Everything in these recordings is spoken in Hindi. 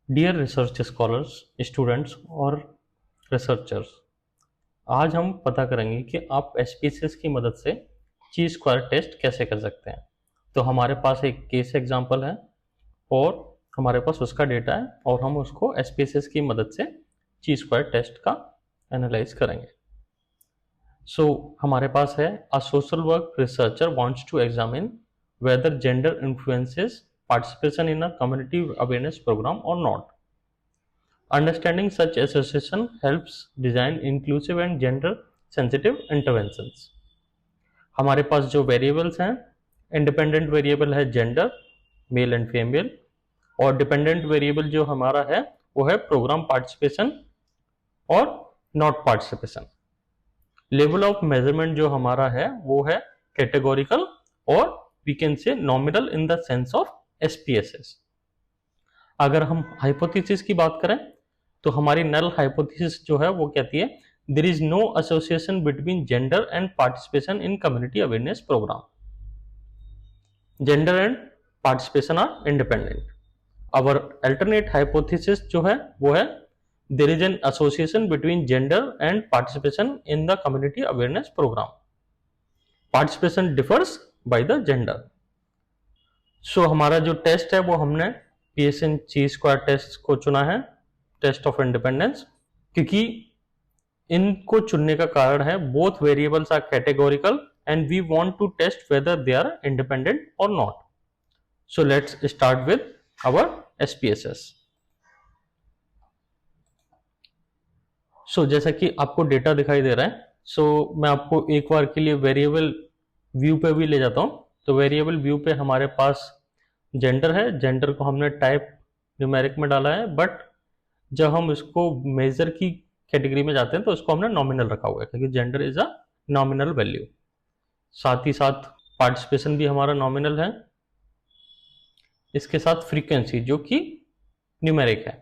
डियर रिसर्च स्कॉलर्स, स्टूडेंट्स और रिसर्चर्स, आज हम पता करेंगे कि आप एसपीसीएस की मदद से ची स्क्वायर टेस्ट कैसे कर सकते हैं। तो हमारे पास एक केस एग्जांपल है और हमारे पास उसका डेटा है और हम उसको एसपीसीएस की मदद से ची स्क्वायर टेस्ट का एनालाइज करेंगे। हमारे पास है a social work researcher wants to examine whether gender influences participation in a community awareness program और not. Understanding such association helps design inclusive and gender sensitive interventions। हमारे पास जो वेरिएबल्स हैं, इंडिपेंडेंट वेरिएबल है जेंडर, मेल एंड फीमेल, और डिपेंडेंट वेरिएबल जो हमारा है वो है प्रोग्राम पार्टिसिपेशन और not participation. Level of measurement जो हमारा है वो है कैटेगोरिकल और we can say nominal in the sense of SPSS. अगर हम हाइपोथेसिस की बात करें तो हमारी नल हाइपोथेसिस जो है वो कहती है there is no association between gender and participation in community awareness program. Gender and participation are independent. Our alternate hypothesis जो है वो है there is an association between gender and participation in the community awareness program. Participation differs by the gender. हमारा जो टेस्ट है वो हमने पीएसएन ची स्क्वायर टेस्ट को चुना है, टेस्ट ऑफ इंडिपेंडेंस, क्योंकि इनको चुनने का कारण है both variables are categorical and we want to test whether they are independent और not. So let's start with our SPSS. जैसा कि आपको डेटा दिखाई दे रहा है, मैं आपको एक बार के लिए वेरिएबल व्यू पे भी ले जाता हूं। तो वेरिएबल व्यू पे हमारे पास जेंडर है, जेंडर को हमने टाइप न्यूमेरिक में डाला है, बट जब हम इसको मेजर की कैटेगरी में जाते हैं तो इसको हमने नॉमिनल रखा हुआ है क्योंकि gender is a nominal value. साथ ही साथ पार्टिसिपेशन भी हमारा नॉमिनल है, इसके साथ फ्रीक्वेंसी जो कि न्यूमेरिक है।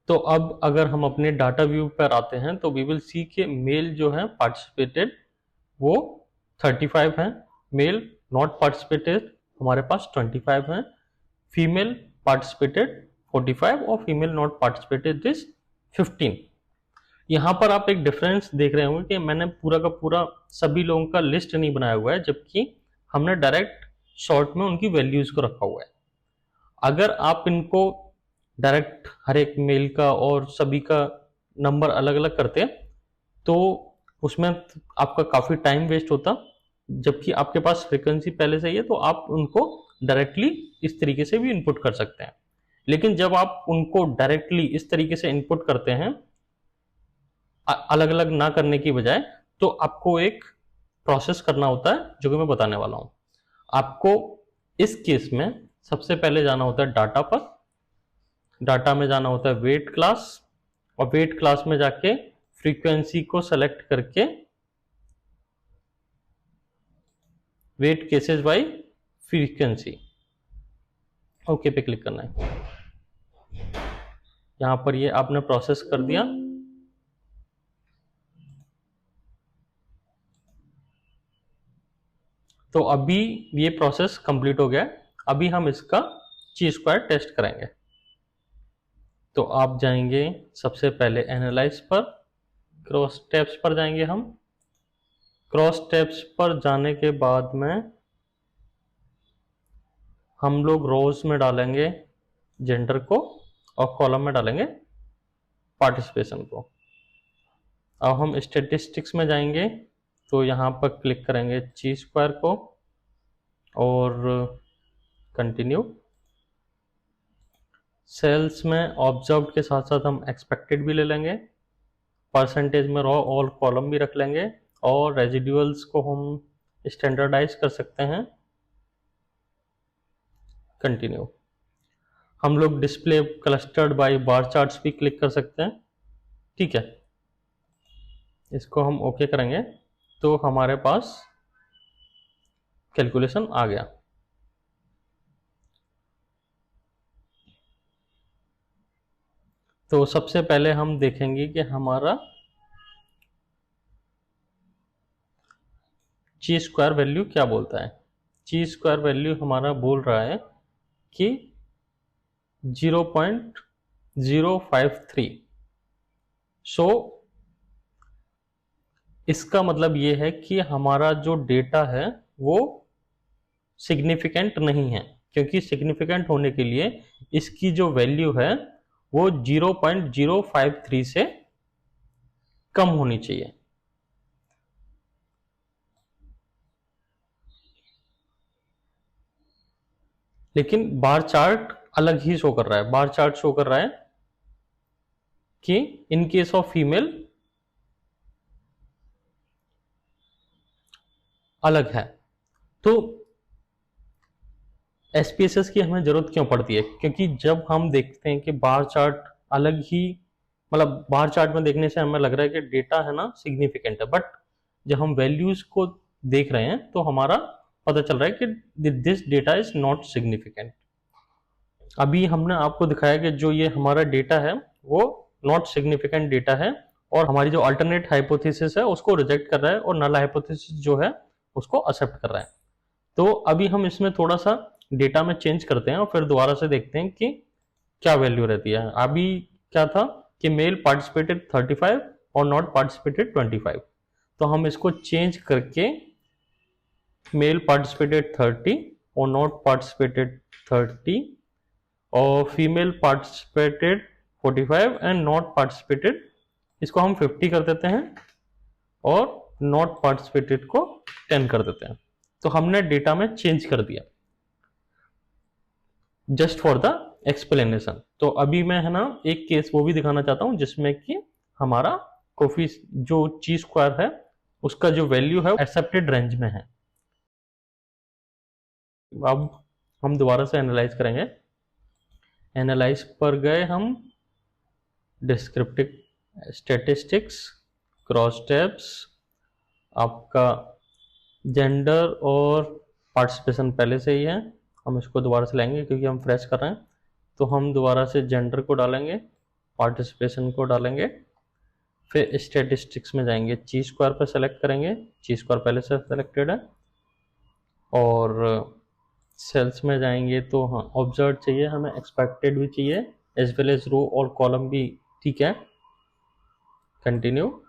तो अब अगर हम अपने डाटा व्यू पर आते हैं तो वी विल सी के मेल जो है पार्टिसिपेटेड वो 35 है, मेल नॉट पार्टिसिपेटेड हमारे पास 25 है, फीमेल पार्टिसिपेटेड 45 और फीमेल नॉट पार्टिसिपेटेड इज 15। यहाँ पर आप एक डिफरेंस देख रहे होंगे कि मैंने पूरा का पूरा सभी लोगों का लिस्ट नहीं बनाया हुआ है, जबकि हमने डायरेक्ट शॉर्ट में उनकी वैल्यूज को रखा हुआ है। अगर आप इनको डायरेक्ट हर एक मेल का और सभी का नंबर अलग अलग करते तो उसमें आपका काफी टाइम वेस्ट होता, जबकि आपके पास फ्रीक्वेंसी पहले से ही है तो आप उनको डायरेक्टली इस तरीके से भी इनपुट कर सकते हैं। लेकिन जब आप उनको डायरेक्टली इस तरीके से इनपुट करते हैं अलग अलग ना करने की बजाय, तो आपको एक प्रोसेस करना होता है जो कि मैं बताने वाला हूं। आपको इस केस में सबसे पहले जाना होता है डाटा पर, डाटा में जाना होता है वेट क्लास, और वेट क्लास में जाके फ्रीक्वेंसी को सेलेक्ट करके weight cases by frequency okay पे क्लिक करना है। यहां पर ये आपने प्रोसेस कर दिया। तो अभी ये प्रोसेस कंप्लीट हो गया। अभी हम इसका ची स्क्वायर टेस्ट करेंगे। तो आप जाएंगे सबसे पहले एनालाइज पर, क्रॉस टेप्स पर जाएंगे। हम क्रॉस टेप्स पर जाने के बाद में हम लोग रोज में डालेंगे जेंडर को और कॉलम में डालेंगे पार्टिसिपेशन को। अब हम स्टेटिस्टिक्स में जाएंगे तो यहाँ पर क्लिक करेंगे ची स्क्वायर को और कंटिन्यू। सेल्स में ऑब्जर्व्ड के साथ साथ हम एक्सपेक्टेड भी ले लेंगे, परसेंटेज में रॉ ऑल कॉलम भी रख लेंगे और रेजिडुअल्स को हम स्टैंडर्डाइज कर सकते हैं। कंटिन्यू। हम लोग डिस्प्ले क्लस्टर्ड बाय बार चार्ट्स भी क्लिक कर सकते हैं। ठीक है, इसको हम ओके करेंगे तो हमारे पास कैलकुलेशन आ गया। तो सबसे पहले हम देखेंगे कि हमारा ची स्क्वायर वैल्यू क्या बोलता है। ची स्क्वायर वैल्यू हमारा बोल रहा है कि 0.053। सो इसका मतलब ये है कि हमारा जो डेटा है वो सिग्निफिकेंट नहीं है, क्योंकि सिग्निफिकेंट होने के लिए इसकी जो वैल्यू है वो 0.053 से कम होनी चाहिए। लेकिन बार चार्ट अलग ही शो कर रहा है। बार चार्ट शो कर रहा है कि इन केस ऑफ फीमेल अलग है। तो एसपीएसएस की हमें जरूरत क्यों पड़ती है? क्योंकि जब हम देखते हैं कि बार चार्ट अलग ही, मतलब बार चार्ट में देखने से हमें लग रहा है कि डेटा है ना सिग्निफिकेंट है, बट जब हम वैल्यूज को देख रहे हैं तो हमारा पता चल रहा है कि this data is not significant. अभी हमने आपको दिखाया कि जो ये हमारा डेटा है वो नॉट सिग्निफिकेंट डेटा है, और हमारी जो अल्टरनेट हाइपोथेसिस है उसको रिजेक्ट कर रहा है, और नल हाइपोथेसिस जो है उसको एक्सेप्ट कर रहा है। तो अभी हम इसमें थोड़ा सा डेटा में चेंज करते हैं और फिर दोबारा से देखते हैं कि क्या वैल्यू रहती है। अभी क्या था कि मेल पार्टिसिपेटेड 35 और नॉट पार्टिसिपेटेड 25। तो हम इसको चेंज करके मेल पार्टिसिपेटेड 30 और नॉट पार्टिसिपेटेड 30 और female participated 45 and not participated, इसको हम 50 कर देते हैं और नॉट पार्टिसिपेटेड को 10 कर देते हैं। तो हमने डेटा में चेंज कर दिया जस्ट फॉर द एक्सप्लेनेशन। तो अभी मैं है ना एक केस वो भी दिखाना चाहता हूं जिसमें कि हमारा कोफी जो ची स्क्वायर है उसका जो वैल्यू है एक्सेप्टेड रेंज में है। अब हम दोबारा से एनालाइज करेंगे। एनालाइज पर गए हम, डिस्क्रिप्टिव स्टैटिस्टिक्स, क्रॉस टैब्स, आपका जेंडर और पार्टिसिपेशन पहले से ही है, हम इसको दोबारा से लाएंगे क्योंकि हम फ्रेश कर रहे हैं। तो हम दोबारा से जेंडर को डालेंगे, पार्टिसिपेशन को डालेंगे, फिर स्टैटिस्टिक्स में जाएंगे, ची स्क्वायर पर सेलेक्ट करेंगे, ची स्क्वायर पहले से सेलेक्टेड है, और सेल्स में जाएंगे तो हाँ ऑब्जर्व चाहिए हमें, एक्सपेक्टेड भी चाहिए, एज वेल एज रो और कॉलम भी ठीक है। कंटिन्यू,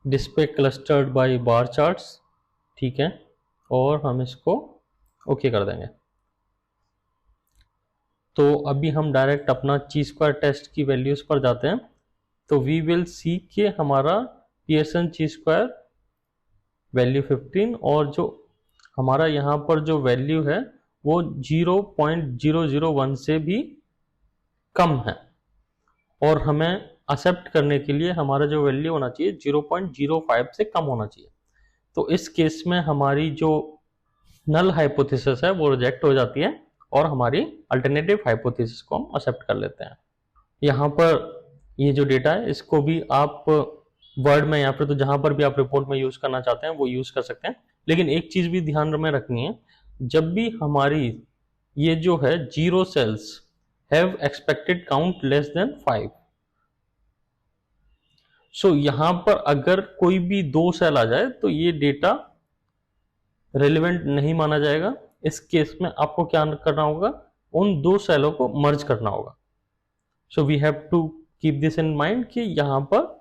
डिस्प्ले क्लस्टर्ड बाय बार चार्ट्स ठीक है, और हम इसको ओके कर देंगे। तो अभी हम डायरेक्ट अपना ची स्क्वायर टेस्ट की वैल्यूज पर जाते हैं। तो वी विल सी कि हमारा पियर्सन ची स्क्वायर वैल्यू 15 और जो हमारा यहाँ पर जो वैल्यू है वो 0.001 से भी कम है, और हमें एक्सेप्ट करने के लिए हमारा जो वैल्यू होना चाहिए 0.05 से कम होना चाहिए। तो इस केस में हमारी जो नल हाइपोथेसिस है वो रिजेक्ट हो जाती है और हमारी अल्टरनेटिव हाइपोथेसिस को हम एक्सेप्ट कर लेते हैं। यहाँ पर ये जो डेटा है इसको भी आप वर्ड में या फिर तो जहां पर भी आप रिपोर्ट में यूज करना चाहते हैं वो यूज कर सकते हैं। लेकिन एक चीज भी ध्यान में रखनी है, जब भी हमारी ये जो है zero cells have expected count less than 5, सो यहां पर अगर कोई भी 2 सेल आ जाए तो ये डेटा रेलिवेंट नहीं माना जाएगा। इस केस में आपको क्या करना होगा, उन 2 सेलों को मर्ज करना होगा। So we have to keep this in mind कि यहां पर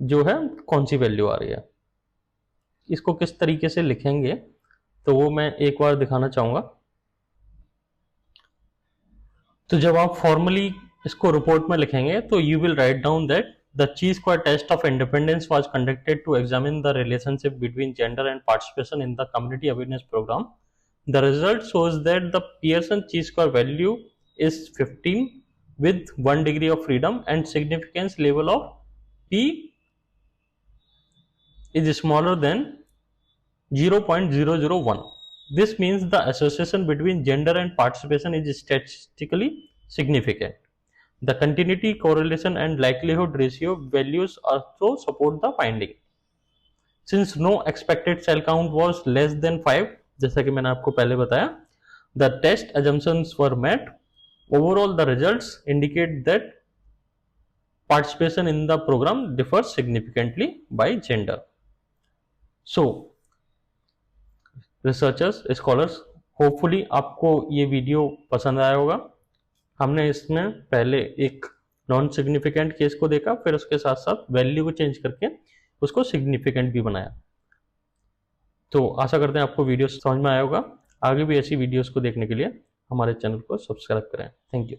जो है कौन सी वैल्यू आ रही है। इसको किस तरीके से लिखेंगे तो वो मैं एक बार दिखाना चाहूंगा। तो जब आप फॉर्मली इसको रिपोर्ट में लिखेंगे तो you will write down that the chi square test of independence was conducted to examine the relationship between gender and participation in the community awareness programme. The result shows that the Pearson chi square value is 15 with 1 degree of freedom and significance level of P is smaller than 0.001. This means the association between gender and participation is statistically significant. The continuity, correlation and likelihood ratio values also support the finding. Since no expected cell count was less than 5, जैसा कि मैंने आपको पहले बताया, the test assumptions were met. Overall, the results indicate that participation in the program differs significantly by gender. So, researchers, scholars hopefully आपको ये वीडियो पसंद आया होगा। हमने इसमें पहले एक नॉन सिग्निफिकेंट केस को देखा, फिर उसके साथ साथ वैल्यू को चेंज करके उसको सिग्निफिकेंट भी बनाया। तो आशा करते हैं आपको वीडियो समझ में आया होगा। आगे भी ऐसी वीडियोस को देखने के लिए हमारे चैनल को सब्सक्राइब करें। Thank you.